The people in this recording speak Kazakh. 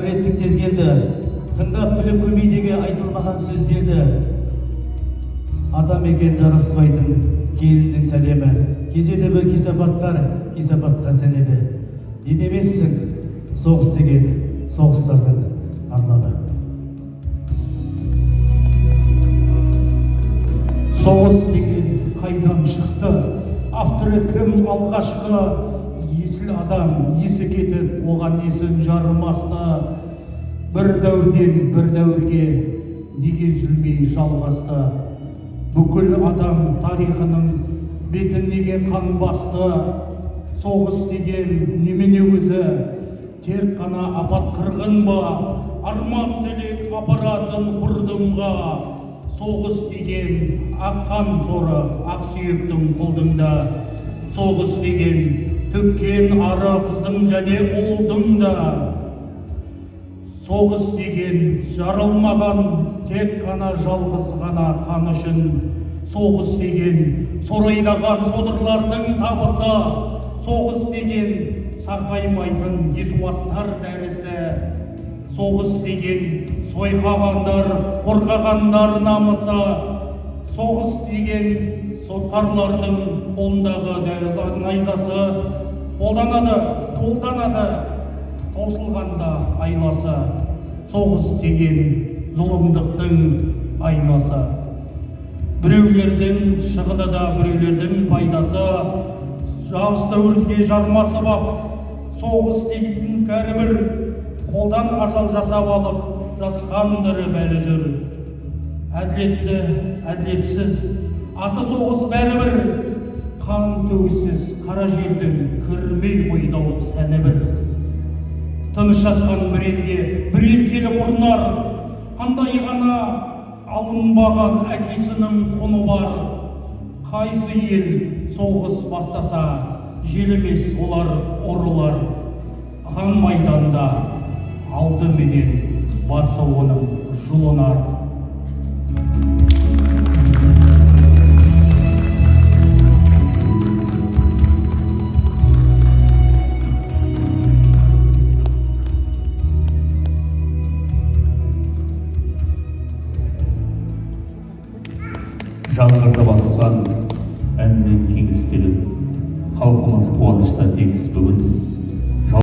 қадіреттік тезгелді, тыңдап біліп көмейдегі айтылмаған сөздерді, атам екен жараспайтын келіннің сәлемі, кезеді бір кесапаттар, кесапатқа сәнеді. Не демексің, соғыс деген соғыстардың арланы. Соғыс деген қайдан шықты, авторы кім алғашқы, есіл адам есі кетіп, оған есін жарымасты. Бір дәуірден бір дәуірге неге үзілмей жалғасты. Бүкіл адам тарихының бетін неге қан басты. Соғыс деген немене өзі, тек қана апат қырғын ба, арман тілек апаратын құрдымға. Соғыс деген аққан соры ақсүйектің құлдыңда. Соғыс деген төккен ары қыздың және ұлдың да. Соғыс деген жарылмаған тек қана жалғыз ғана қан үшін. Соғыс деген сорайдаған содырлардың табысы. Соғыс деген сақаймайтын есуастар дәрісі. Соғыс деген сойқағандар, қорғағандар намысы. Соғыс деген сотқарлардың қолындағы найзасы. Қолданады, толданады, таусылғанда айласы. Соғыс деген зұлымдықтың айнасы. Біреулердің шығыны да біреулердің пайдасы. Жауызды өлге жармасы бап. Соғыс деген кәрібір қолдан ажал жасап алып, жасқандыры бәлі жүр. Әділетті, әділетсіз, аты соғыс бәрібір. Қан төгісіз қара жердің кірмей қойдау сәні бір. Тыныш жатқан бір елге бір ел келіп ұрынар. Қандай ғана алынбаған әкесінің құны бар. Қайсы ел соғыс бастаса, желемес олар ұрылар. Қан майданда алды менен басы оның жұлынар. Жаңғырды басқан әнмен теңестеліп, халқымыз қуанышта тегіс бүгін.